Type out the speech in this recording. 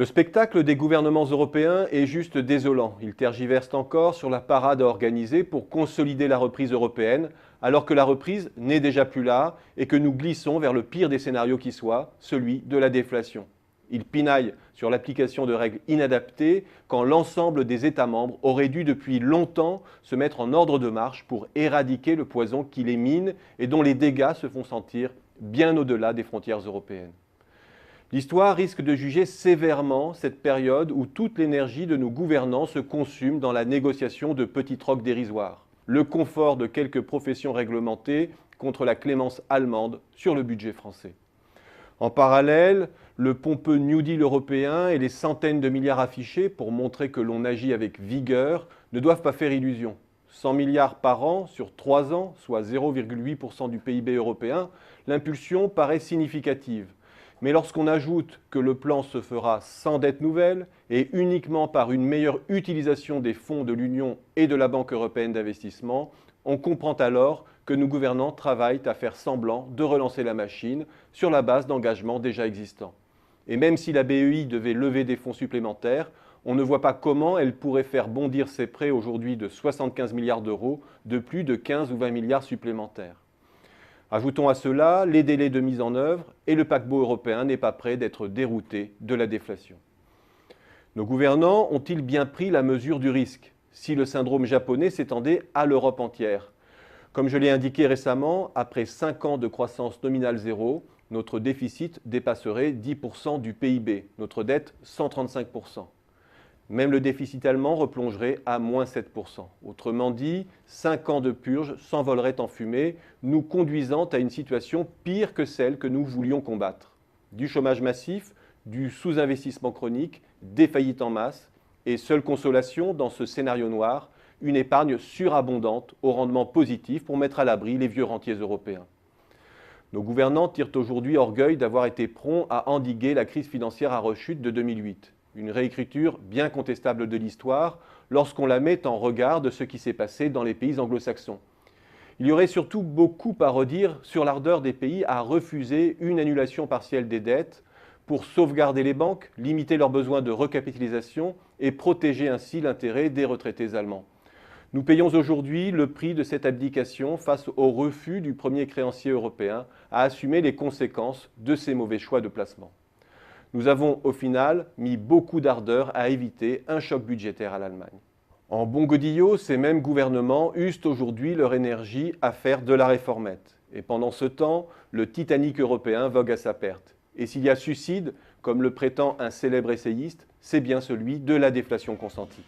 Le spectacle des gouvernements européens est juste désolant. Ils tergiversent encore sur la parade à organiser pour consolider la reprise européenne, alors que la reprise n'est déjà plus là et que nous glissons vers le pire des scénarios qui soit, celui de la déflation. Ils pinaillent sur l'application de règles inadaptées quand l'ensemble des États membres auraient dû depuis longtemps se mettre en ordre de marche pour éradiquer le poison qui les mine et dont les dégâts se font sentir bien au-delà des frontières européennes. L'histoire risque de juger sévèrement cette période où toute l'énergie de nos gouvernants se consume dans la négociation de petits trocs dérisoires, le confort de quelques professions réglementées contre la clémence allemande sur le budget français. En parallèle, le pompeux New Deal européen et les centaines de milliards affichés pour montrer que l'on agit avec vigueur ne doivent pas faire illusion. 100 milliards par an sur 3 ans, soit 0,8% du PIB européen, l'impulsion paraît significative. Mais lorsqu'on ajoute que le plan se fera sans dette nouvelle et uniquement par une meilleure utilisation des fonds de l'Union et de la Banque européenne d'investissement, on comprend alors que nos gouvernants travaillent à faire semblant de relancer la machine sur la base d'engagements déjà existants. Et même si la BEI devait lever des fonds supplémentaires, on ne voit pas comment elle pourrait faire bondir ses prêts aujourd'hui de 75 milliards d'euros de plus de 15 ou 20 milliards supplémentaires. Ajoutons à cela les délais de mise en œuvre et le paquebot européen n'est pas prêt d'être dérouté de la déflation. Nos gouvernants ont-ils bien pris la mesure du risque si le syndrome japonais s'étendait à l'Europe entière? Comme je l'ai indiqué récemment, après 5 ans de croissance nominale zéro, notre déficit dépasserait 10% du PIB, notre dette 135%. Même le déficit allemand replongerait à moins 7%. Autrement dit, 5 ans de purge s'envoleraient en fumée, nous conduisant à une situation pire que celle que nous voulions combattre. Du chômage massif, du sous-investissement chronique, des faillites en masse, et seule consolation dans ce scénario noir, une épargne surabondante au rendement positif pour mettre à l'abri les vieux rentiers européens. Nos gouvernants tirent aujourd'hui orgueil d'avoir été prompts à endiguer la crise financière à rechute de 2008. Une réécriture bien contestable de l'histoire lorsqu'on la met en regard de ce qui s'est passé dans les pays anglo-saxons. Il y aurait surtout beaucoup à redire sur l'ardeur des pays à refuser une annulation partielle des dettes pour sauvegarder les banques, limiter leurs besoins de recapitalisation et protéger ainsi l'intérêt des retraités allemands. Nous payons aujourd'hui le prix de cette abdication face au refus du premier créancier européen à assumer les conséquences de ces mauvais choix de placement. Nous avons au final mis beaucoup d'ardeur à éviter un choc budgétaire à l'Allemagne. En bon godillot, ces mêmes gouvernements usent aujourd'hui leur énergie à faire de la réformette. Et pendant ce temps, le Titanic européen vogue à sa perte. Et s'il y a suicide, comme le prétend un célèbre essayiste, c'est bien celui de la déflation consentie.